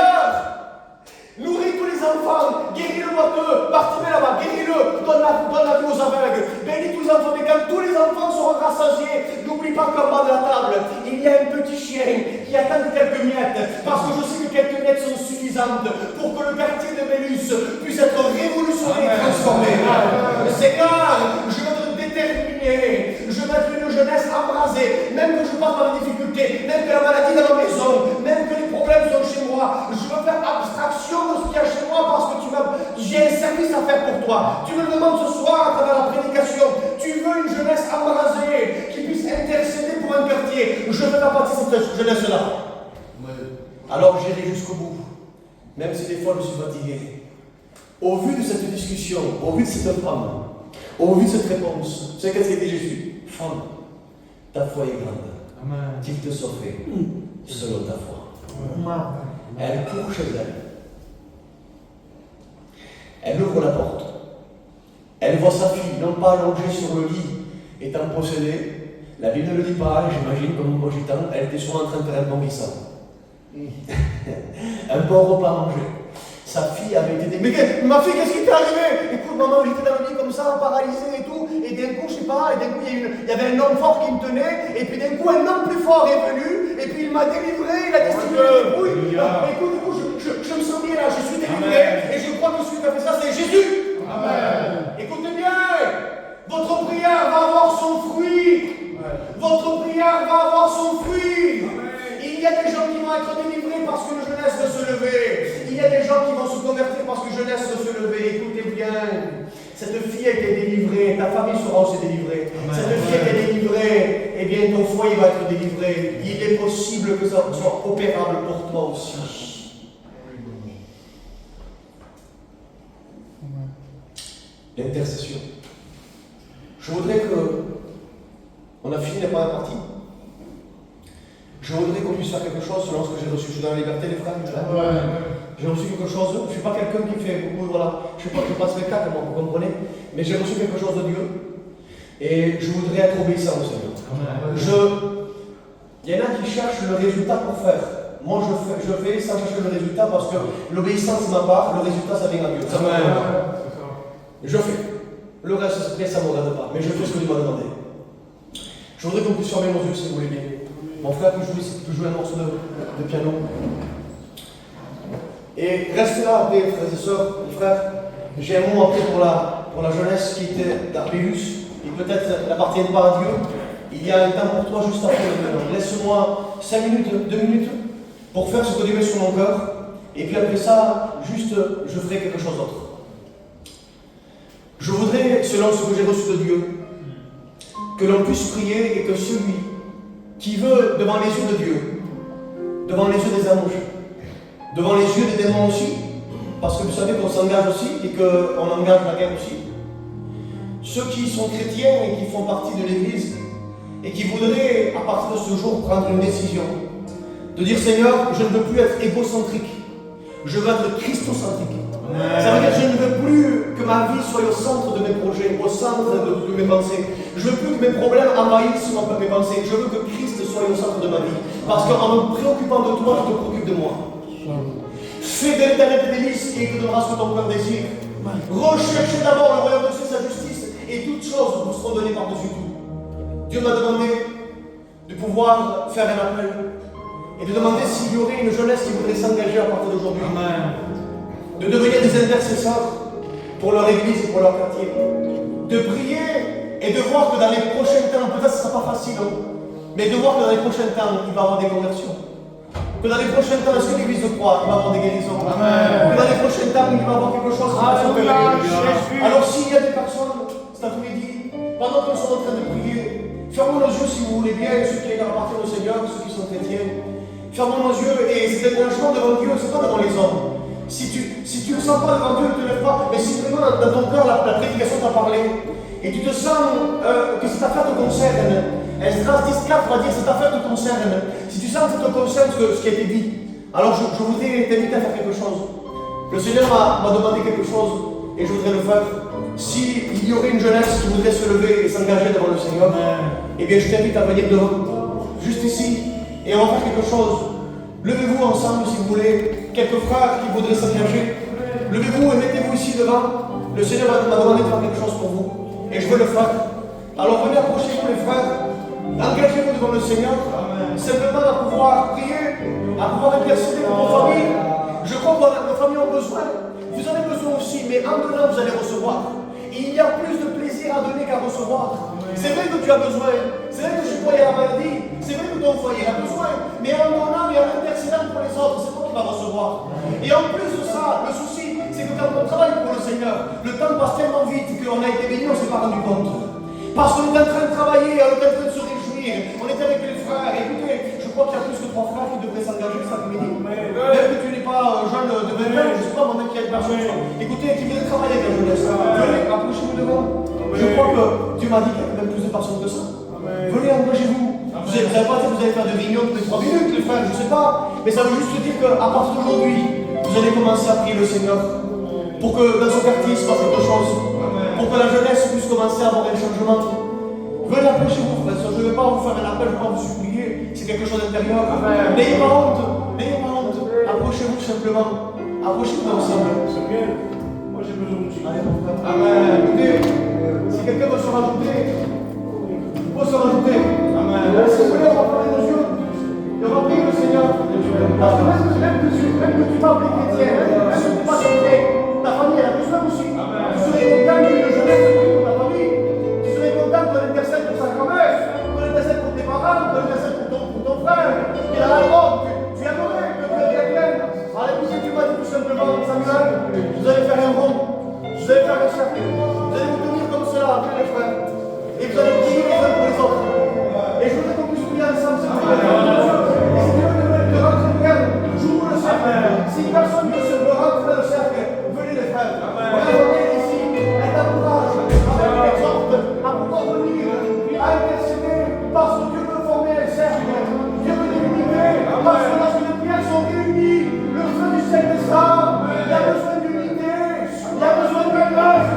Speaker 1: nourris tous les enfants, guéris le boiteux, Bartimée là-bas, guéris-le, donne la vie aux aveugles, bénis tous les enfants, mais quand tous les enfants seront rassasiés, n'oublie pas qu'en bas de la table, il y a un petit chien qui attend quelques miettes, parce que je sais que quelques miettes sont suffisantes pour que le quartier de Bélus puisse être révolutionné et transformé. Seigneur, je veux être déterminé, je veux être une jeunesse embrasée, même que je passe par les difficultés, même que la maladie est dans ma maison, même que les problèmes sont chez moi, je veux faire abstraction de ce qu'il y a chez moi parce que j'ai un service à faire pour toi. Tu me le demandes ce soir à travers la prédication. Tu veux une jeunesse embrasée qui puisse intercéder pour un quartier. Je veux faire partie de cette jeunesse-là. Alors j'irai jusqu'au bout, même si des fois je suis fatigué. Au vu de cette discussion, au vu de cette femme, au vu de cette réponse, tu sais qu'est-ce qu'a dit Jésus? Femme, ta foi est grande.
Speaker 3: Amen.
Speaker 1: Qu'il te soit fait selon ta foi. Elle court chez elle. Elle ouvre la porte. Elle voit sa fille, non pas allongée sur le lit, étant possédée. La Bible ne le dit pas, j'imagine, comme un cogitant. Elle était souvent en train de faire un bon glissant. Un bon repas mangé. Sa fille avait été... Mais ma fille, qu'est-ce qui t'est arrivé? Écoute, maman, j'étais dans le lit comme ça, paralysée et tout. Et d'un coup, je sais pas, et d'un coup, il y avait un homme fort qui me tenait. Et puis d'un coup, un homme plus fort est venu. Et puis il m'a délivré, il a destitué les débrouilles. Écoute, je me sens bien là, je suis délivré. Amen. Et je crois que celui qui a fait ça, c'est Jésus. Amen. Écoutez bien, votre prière va avoir son fruit. Amen. Votre prière va avoir son fruit. Amen. Il y a des gens qui vont être délivrés parce que la jeunesse veut se lever. Il y a des gens qui vont se convertir parce que la jeunesse veut se lever. Écoutez bien, cette fille a été délivrée, ta famille sera aussi délivrée. Amen. Cette fille a été délivrée, eh bien ton foyer va être délivré. Il est possible que ça soit opérable pour toi aussi. L'intercession. Je voudrais que, on a fini la première partie. Je voudrais qu'on puisse faire quelque chose selon ce que j'ai reçu. Je suis dans la liberté, les frères. J'ai reçu quelque chose. Je ne suis pas quelqu'un qui fait beaucoup, voilà. Je ne sais pas, je passe le spectacle, vous comprenez. Mais j'ai reçu quelque chose de Dieu. Et je voudrais être obéissant au Seigneur. Il y en a qui cherchent le résultat pour faire. Moi, je fais sans chercher le résultat parce que l'obéissance, c'est ma part. Le résultat, ça vient à Dieu. Je fais. Le reste, ça ne me regarde pas. Mais je fais ce que Dieu m'a demandé. Je voudrais qu'on puisse fermer nos yeux, si vous voulez bien. Mon frère peut jouer un morceau de piano. Et restez là après, frères et sœurs, mes frères. J'ai un mot après pour la jeunesse qui était d'Arpélus, qui peut-être n'appartient pas à Dieu. Il y a un temps pour toi juste après le maintenant. Laisse-moi 5 minutes, 2 minutes pour faire ce que Dieu met sur mon cœur. Et puis après ça, juste, je ferai quelque chose d'autre. Je voudrais, selon ce que j'ai reçu de Dieu, que l'on puisse prier et que celui qui veut, devant les yeux de Dieu, devant les yeux des anges, devant les yeux des démons aussi, parce que vous savez qu'on s'engage aussi et qu'on engage la guerre aussi. Ceux qui sont chrétiens et qui font partie de l'Église et qui voudraient, à partir de ce jour, prendre une décision de dire Seigneur, je ne veux plus être égocentrique, je veux être christocentrique. Ça veut dire que je ne veux plus que ma vie soit au centre de mes projets, au centre de mes pensées. Je ne veux plus que mes problèmes envahissent mes pensées. Je veux que Christ soit au centre de ma vie. Parce qu'en me préoccupant de toi, je te préoccupe de moi. Fais de l'éternel tes délices et il te donnera ce que ton cœur désire. Recherchez d'abord le royaume de Dieu et sa justice et toutes choses vous seront données par-dessus tout. Dieu m'a demandé de pouvoir faire un appel et de demander s'il y aurait une jeunesse qui voudrait s'engager à partir d'aujourd'hui. De devenir des intercesseurs pour leur église et pour leur quartier. De prier et de voir que dans les prochains temps, peut-être ce ne sera pas facile, mais de voir que dans les prochains temps, il va y avoir des conversions. Que dans les prochains temps, est-ce que l'église de croix, il va y avoir des guérisons? Que dans les prochains temps, il va y avoir quelque chose qui va s'opérer. Alors s'il y a des personnes, cet après-midi, pendant que nous sommes en train de prier, fermons nos yeux si vous voulez bien, ceux qui appartiennent au Seigneur, ceux qui sont chrétiens. Fermons nos yeux et c'est un engagement devant Dieu, c'est pas devant les hommes. Si tu ne sens pas devant Dieu, ne te lève pas, mais si vraiment dans ton cœur la prédication t'a parlé, et tu te sens que cette affaire te concerne, Esdras 10.4 va dire cette affaire te concerne. Si tu sens que ça te concerne ce qui a été dit, alors je voudrais t'inviter à faire quelque chose. Le Seigneur m'a demandé quelque chose et je voudrais le faire. S'il y aurait une jeunesse qui voudrait se lever et s'engager devant le Seigneur, eh bien je t'invite à venir devant, juste ici, et on va faire quelque chose. Levez-vous ensemble si vous voulez, quelques frères qui voudraient s'engager. Levez-vous et mettez-vous ici devant. Le Seigneur m'a demandé de faire quelque chose pour vous. Et je veux le faire. Alors venez approchez-vous les frères. Engagez-vous devant le Seigneur. Simplement à pouvoir prier, à pouvoir intercéder pour vos familles. Je crois que nos familles ont besoin. Vous avez besoin aussi, mais en donnant, vous allez recevoir. Il y a plus de plaisir à donner qu'à recevoir. C'est vrai que tu as besoin. C'est vrai que je crois qu'il y a la maladie. C'est vrai que ton foyer a besoin. Mais en donnant et en intercédant pour les autres, c'est toi qui vas recevoir. Et en plus de ça, le souci, c'est que quand on travaille pour le Seigneur, le temps passe tellement vite qu'on a été béni, on ne s'est pas rendu compte. Parce qu'on est en train de travailler, on est en train de se réjouir, on est avec les frères. Écoutez, je crois qu'il y a plus que 3 frères qui devraient s'engager cet après-midi. Même que tu n'es pas jeune de 20 ans, je ne sais pas, maintenant qu'il y a une personne. Écoutez, qui veut travailler avec la jeunesse. Venez, approchez-vous devant. Je crois que Dieu m'a dit qu'il y avait même plus de personnes que ça. Venez, engagez-vous. Vous n'allez pas dire que vous allez faire des réunions toutes les 3 minutes, les frères, je ne sais pas. Mais ça veut juste dire qu'à partir d'aujourd'hui, vous allez commencer à prier le Seigneur pour que dans son quartier il se passe quelque chose. Pour que la jeunesse puisse commencer à avoir un changement. Venez approchez-vous, frère. Je ne vais pas vous faire un appel, je ne vais pas vous supplier. C'est quelque chose d'intérieur. N'ayez pas honte. N'ayez pas honte. Approchez-vous simplement. Approchez-vous ensemble.
Speaker 3: C'est bien. Moi j'ai besoin de
Speaker 1: Allez, mon frère. Amen. Écoutez, si quelqu'un veut se rajouter, il faut se rajouter. Amen. Si vous voulez, on va fermer nos yeux. Et on va prier le Seigneur. Parce que même que tu parles des chrétiens, même que tu ne pas chrétien, ta famille elle a besoin aussi. Tu serais content qu'une jeunesse prie pour ta famille. Tu serais content qu'on intercède pour sa grand-mère, qu'on intercède pour tes parents, qu'on intercède pour ton frère, qui est à la drogue. Tu aimerais que Dieu revienne. Alors écoutez, tu m'as dit tout simplement, Samuel, vous allez faire un rond, vous allez faire un cercle, vous allez vous tenir comme cela, après les frères, et vous allez prier les uns pour les autres. Et je voudrais qu'on puisse prier ensemble, c'est vrai. Et si Dieu veut rentrer bien, j'ouvre le cercle. Si personne ne se veut rentrer dans le cercle, venez les frères. Regardez ici, elle t'encourage, avec l'exemple, à pouvoir venir, à intercéder, parce que Dieu veut former un cercle. Dieu veut les uniter, parce que lorsque les prières sont réunies, le feu du ciel descend. Il y a besoin d'unité, il y a besoin de mélange.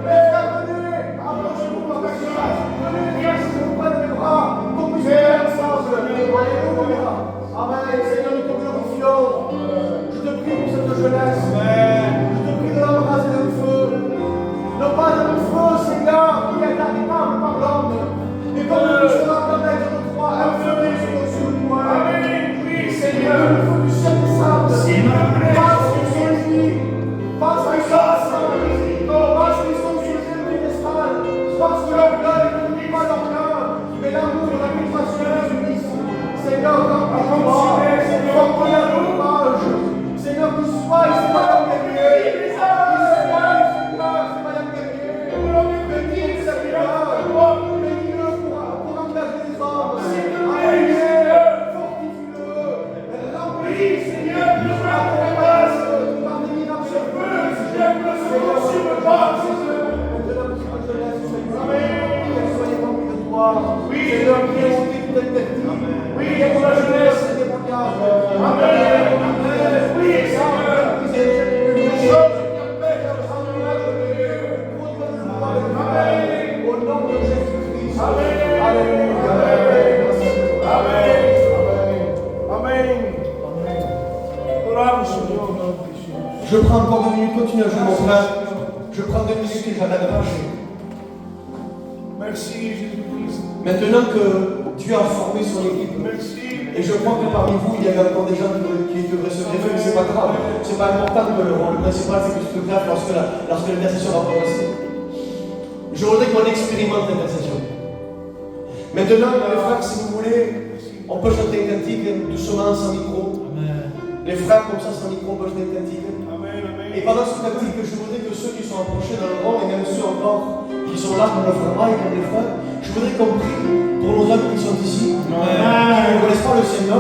Speaker 1: Les frères, venez, approchez-vous, ma personne. Venez, les frères, si vous prenez les bras, qu'on puisse prier ensemble. Alléluia. Amen. Seigneur, nous te glorifions. Je te prie pour cette jeunesse. Je te prie de l'embraser dans le feu. Non pas dans le feu, Seigneur, qui est arrivable par l'homme, mais comme nous serons comme être de croix, un feu sur toi. Seigneur, le feu du ciel descende. Parce qu'ils sont unis, parce qu'ils sont ensemble, parce qu'ils sont sur le piédestal, parce que leur cœur ne pas leur cœur, mais l'amour et la compassion les unissent. Seigneur, remplis-moi, Seigneur, prenez un courage. Seigneur, qu'il soit, il s'est pas l'engagé. Il s'est pas l'engagé. Bénis, Seigneur, bénis-le pour engager les hommes. Fortifie-le, remplis, Seigneur, nous la promesse par Seigneur, qui est monté tout être petit. Oui, pour la jeunesse et des bagages. Amen. Oui, Seigneur. Au nom de Jésus-Christ. Amen. Alléluia.
Speaker 3: Amen. Amen. Gloire au Seigneur.
Speaker 1: Je prends encore 2 minutes, continue à jouer mon frère. Je prends 2 minutes et j'arrête de marcher.
Speaker 3: Merci Jésus-Christ.
Speaker 1: Maintenant que Dieu a formé son équipe,
Speaker 3: Merci.
Speaker 1: et je crois que parmi vous, il y avait encore des gens qui devraient se greffer, mais c'est pas grave. C'est pas important que le principal, c'est que tu te greffes lorsque l'intercession va commencer. Je voudrais qu'on expérimente l'intercession. Maintenant, les frères, si vous voulez, on peut chanter un cantique doucement, sans micro. Les frères, comme ça, sans micro, on peut chanter un cantique. Et pendant ce cantique, je voudrais que ceux qui sont approchés dans le rang, et même ceux encore qui sont là comme le frère et comme les frères, je voudrais qu'on prie pour nos amis qui sont ici, qui ne connaissent pas le Seigneur.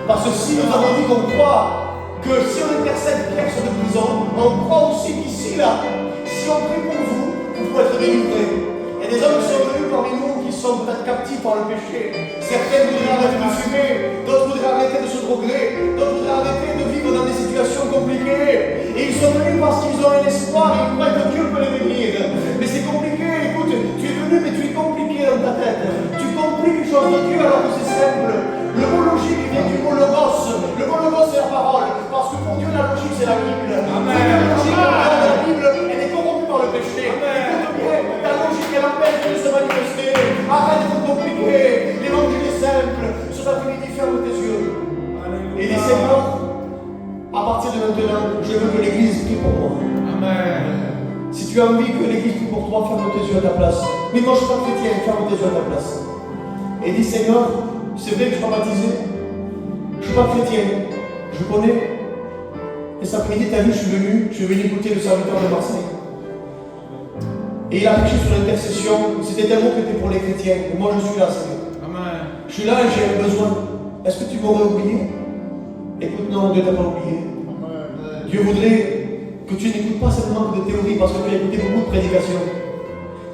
Speaker 1: Parce que si nous avons dit qu'on croit que si on intercède Pierre sur de prison, on croit aussi qu'ici, là, si on prie pour vous, vous pouvez être délivrés. Il y a des hommes qui sont venus parmi nous qui sont peut-être captifs par le péché. Certains voudraient arrêter de fumer, d'autres voudraient arrêter de se droguer, d'autres voudraient arrêter de vivre dans des situations compliquées. Et ils sont venus parce qu'ils ont un espoir et ils croient que Dieu peut les bénir. Mais c'est compliqué, écoute, tu es venu mais tu es compliqué dans ta tête. Tu compliques les choses de Dieu alors que c'est simple. Le mot logique vient du mot logos. Le mot logos c'est la parole. Parce que pour Dieu la logique c'est la Bible.
Speaker 3: Amen.
Speaker 1: La logique la Bible elle est corrompue par le péché. Écoute bien, ta logique elle empêche Dieu de se manifester. Arrête de compliquer. L'évangile est simple. Sur ta famille, ferme tes yeux. Et dis Seigneur, à partir de maintenant, je veux que l'Église prie pour moi.
Speaker 3: Amen.
Speaker 1: Si tu as envie que l'Église prie pour toi, ferme tes yeux à ta place. Mais moi je ne suis pas chrétien, ferme tes yeux à ta place. Et dis Seigneur, c'est vrai que je ne suis pas baptisé. Je ne suis pas chrétien. Je connais. Et cet après-midi, tu as vu, je suis venu écouter le serviteur de Marseille. Et il a prêché sur l'intercession. C'était un mot qui était pour les chrétiens. Et moi je suis là, Seigneur.
Speaker 3: Amen.
Speaker 1: Je suis là et j'ai un besoin. Est-ce que tu m'aurais oublié? Écoute, non, Dieu ne t'a pas oublié. Dieu voudrait que tu n'écoutes pas simplement que de théories parce que tu as écouté beaucoup de prédications.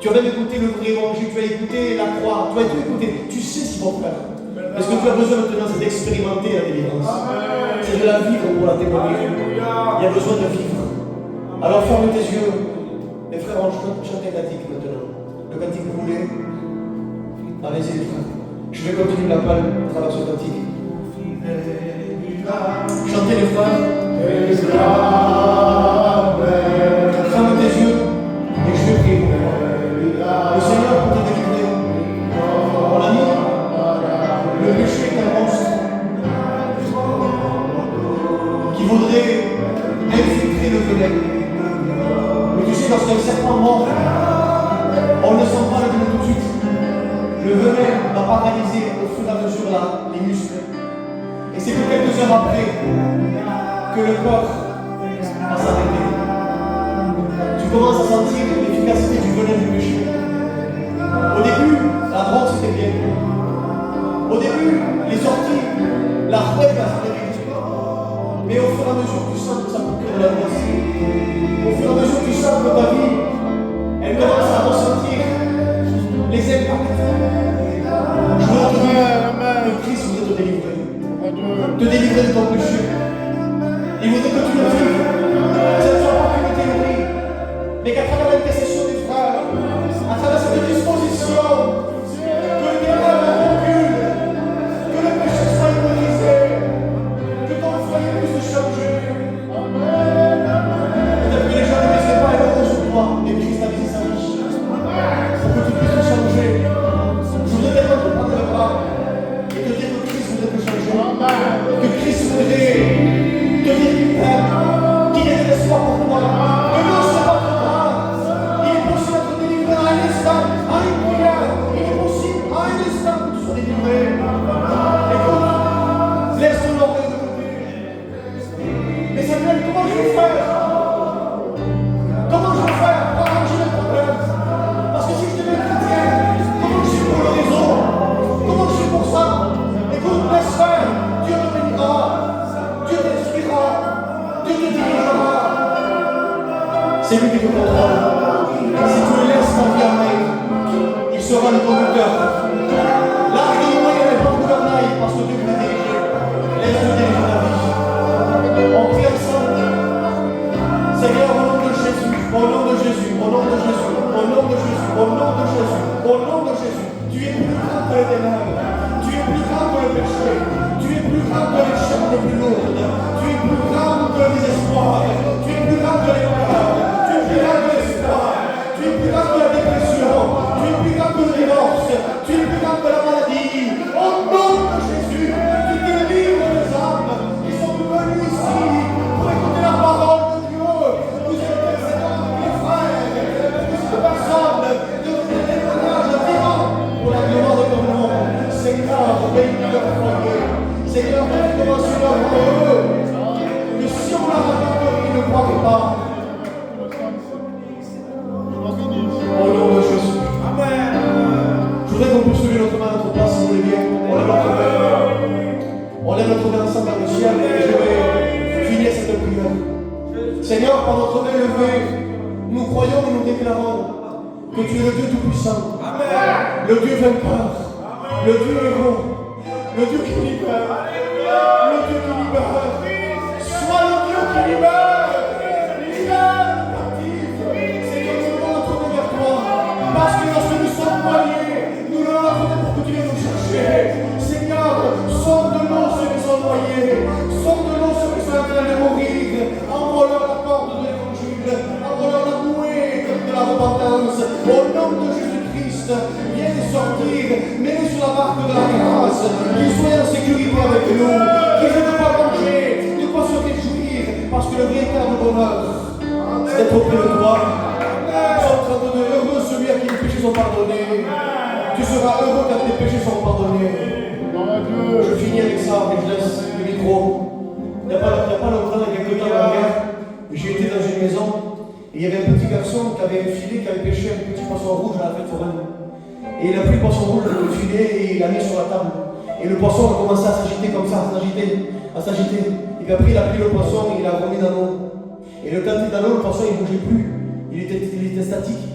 Speaker 1: Tu as même écouté le vrai évangile, tu as écouté la croix, tu as tout écouté. Tu sais ce qu'il faut faire. Mais ce que tu as besoin maintenant, c'est d'expérimenter la délivrance. C'est de la vivre pour la témoigner. Il y a besoin de vivre. Alors ferme tes yeux. Les frères, on chante un cantique maintenant. Le cantique que vous voulez. Allez-y les frères. Je vais continuer la balle à travers ce cantique. Chantez les frères. Ferme tes yeux et je vais prier pour toi. Le Seigneur peut te délivrer. Mon ami, le péché est un monstre qui voudrait infiltrer le venin. Mais tu sais, lorsqu'un serpent mord, on ne sent pas le venin tout de suite. Le venin va paralyser au fur et à mesure les muscles. Et c'est que quelques heures après que le corps va s'arrêter. Tu commences à sentir l'efficacité du venin du péché. Au début, la drogue c'était bien. Au début, les sorties, la fouette c'était bien. Mais au fur et à mesure, tu sens que ça procure de la grâce. Au fur et à mesure, tu sens que ta vie, elle commence à ressentir les impacts. Je veux te dire que Christ voudrait te délivrer. Te délivrer de ton péché. Il voudrait que tu le vives. Ce ne soit pas qu'une théorie, mais qu'à travers l'intercession des frères, à travers cette disposition, que le diable recule, que le péché soit immobilisé, que ton foyer puisse changer. Peut-être que les gens ne laisseraient pas un euro sur toi, mais Christ a visé sa vie. Pour que tu puisses changer. Je voudrais tellement te prendre le bras et te dire que Christ voudrait te changer. Que Christ voudrait Tu es plus grand que les ténèbres. Tu es plus grand que le péché. Tu es plus grand que les chaînes les plus lourdes. Tu es plus grand que le désespoir. Tu es plus grand que les peurs. Tu es plus grand que l'espoir. Tu es plus grand que la dépression. Tu es plus grand que le divorce. Tu es plus grand que la maladie. Au nom de Jésus, tu te livres les âmes qui sont venues ici pour écouter la parole de Dieu. Vous êtes des frères, vous êtes personne de témoignages vivants pour la gloire de ton nom. Seigneur, bénis leur foyer. Seigneur, bénis leur eux. Que si on l'a raconté, ils ne croiraient pas. Au nom de Jésus. Amen. Je voudrais qu'on puisse lever notre main à notre place, si vous voulez bien. On lève notre main ensemble dans le ciel et je vais finir cette prière. Seigneur, par notre main levée, nous croyons et nous déclarons que tu es le Dieu Tout-Puissant. Le Dieu vainqueur. Le Dieu héros. Le Dieu qui libère. Le Dieu qui libère. Sois le Dieu qui libère. Libère le captif. Seigneur, nous voulons notre main vers toi. Parce que lorsque nous sommes noyés, nous ne l'attendons pour que tu viennes nous chercher. Seigneur, sauve de nous ceux qui sont noyés. Sauve de nous ceux qui sont en train de mourir. Envoie-leur la corde de l'évangile. Envoie-leur la bouée de la repentance. Au nom de Jésus-Christ, viens les sortir. Mets-les sur la marque de la grâce. Qu'ils soient en sécurité avec nous. Qu'ils aient de quoi manger, de quoi se réjouir. Parce que le véritable bonheur, c'est d'être auprès de toi. Psaume 32, heureux celui à qui les péchés sont pardonnés. Tu seras heureux quand tes péchés sont pardonnés. Je finis avec ça, mais je laisse le micro. Il n'y a pas longtemps, il y a quelques temps en guerre, j'ai été dans une maison et il y avait un petit garçon qui avait filé, qui avait pêché un petit poisson rouge à la fête foraine. Et il a pris le poisson rouge, le filet et il l'a mis sur la table. Et le poisson a commencé à s'agiter comme ça, à s'agiter. Et puis après, il a pris le poisson et il l'a remis dans l'eau. Et le temps qu'il est dans l'eau, le poisson il ne bougeait plus. Il était statique.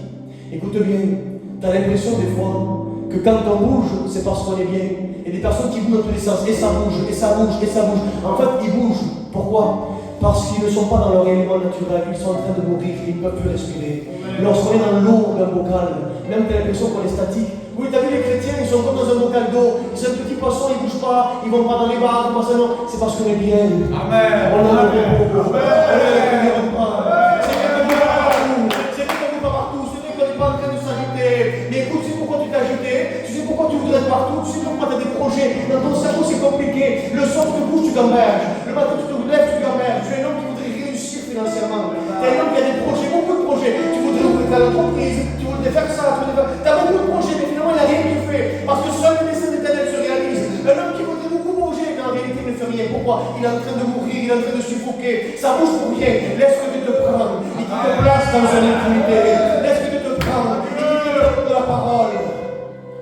Speaker 1: Écoute bien, tu as l'impression des fois que quand on bouge, c'est parce qu'on est bien. Il y a des personnes qui bougent dans tous les sens, et ça bouge, et ça bouge, et ça bouge. En fait, ils bougent. Pourquoi? Parce qu'ils ne sont pas dans leur élément naturel, ils sont en train de mourir, ils ne peuvent plus respirer. Lorsqu'on est dans l'eau d'un bocal, même tu as l'impression qu'on est statique. Oui, tu as vu les chrétiens, ils sont comme dans un bocal d'eau. C'est un petit poisson, ils ne bougent pas, ils ne vont pas dans les bars, ils vont non. C'est parce qu'on est bien. Amen. On a le repos. On est le repas. C'est qu'on ne va pas partout. C'est qu'on n'est pas en train de s'agiter. Mais écoute, tu sais pourquoi tu t'es agité? Tu sais pourquoi tu voudrais être partout? Tu sais pourquoi tu as des projets? Dans ton cerveau, c'est compliqué. Le soir, tu te couches, tu gamberges. Le matin, tu te lèves, tu gamberges. Tu es un homme qui voudrait réussir financièrement. Tu es un homme qui a des projets, beaucoup de projets. Tu voudrais ouvrir ta entreprise, tu voudrais faire ça, tu as beaucoup de projets, mais finalement, il n'y a rien qui fait. Parce que seul le dessein d'éternel se réalise. Un homme qui voudrait beaucoup bouger, mais en réalité, il ne fait rien. Pourquoi? Il est en train de mourir, il est en train de suffoquer. Ça bouge pour rien. Laisse que Dieu te prenne. Il te place dans une intimité. Laisse que Dieu te prenne. Il te donne de la parole.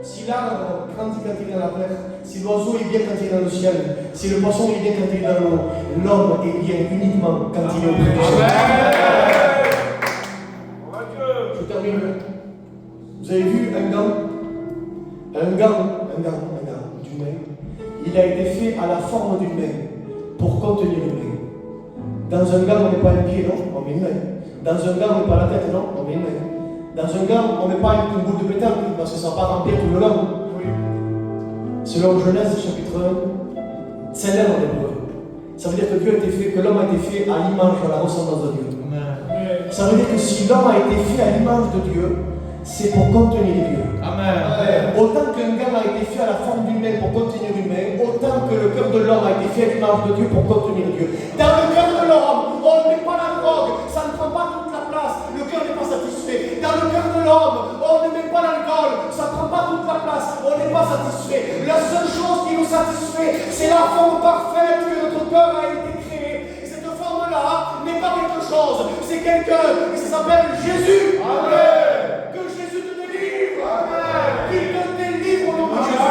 Speaker 1: Si l'arbre grandit quand il est dans la terre, si l'oiseau est bien quand il est dans le ciel, si le poisson est bien quand il est dans l'eau, l'homme est bien uniquement quand il est auprès du Seigneur. Je termine. Vous avez vu un gant d'humain. Il a été fait à la forme d'une main pour contenir une main. Dans un gant, on n'est pas un pied, non? On met une main. Dans un gant, on n'est pas la tête, non? On met une main. Dans un gant, on ne met pas une boule de pétanque parce que ça ne va pas remplir tout le long. Selon Genèse chapitre 1, c'est l'homme en hébreu. Ça veut dire que Dieu a été fait, que l'homme a été fait à l'image, à la ressemblance de Dieu. Ça veut dire que si l'homme a été fait à l'image de Dieu, c'est pour contenir Dieu. Amen. Autant qu'un gant a été fait à la forme d'une main pour contenir une main, autant que le cœur de l'homme a été fait à l'image de Dieu pour contenir Dieu. Dans le cœur de l'homme, on ne met pas la drogue, ça ne prend pas toute la place, le cœur n'est pas satisfait. Dans le cœur de l'homme, on ne met pas l'alcool, ça ne prend pas toute la place, on n'est pas satisfait. La seule chose qui nous satisfait, c'est la forme parfaite que notre cœur a été créé. Et cette forme-là n'est pas quelque chose, c'est quelqu'un, et ça s'appelle Jésus. Amen. Qu'il te délivre au nom de Jésus.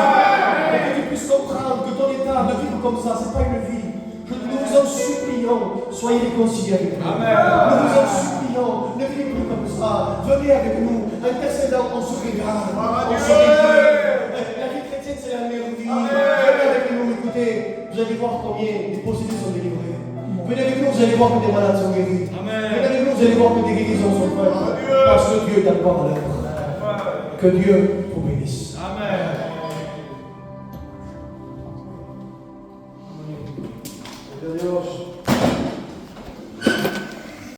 Speaker 1: Et que tu puisses comprendre que ton état de vivre comme ça, ce n'est pas une vie. Nous vous en supplions, soyez réconciliés avec nous. Amen. Nous vous en supplions, ne vivez plus comme ça. Venez avec nous, intercédant, on se régale. On se réjouit. La vie chrétienne, c'est la meilleure vie. Venez avec nous, écoutez, vous allez voir combien des possédés sont délivrés. Venez avec nous, vous allez voir que des malades sont guéris. Venez avec nous, vous allez voir que des guérisons sont faites. Parce que Dieu est encore à l'œuvre. Que Dieu vous bénisse. Amen.
Speaker 2: de Dios.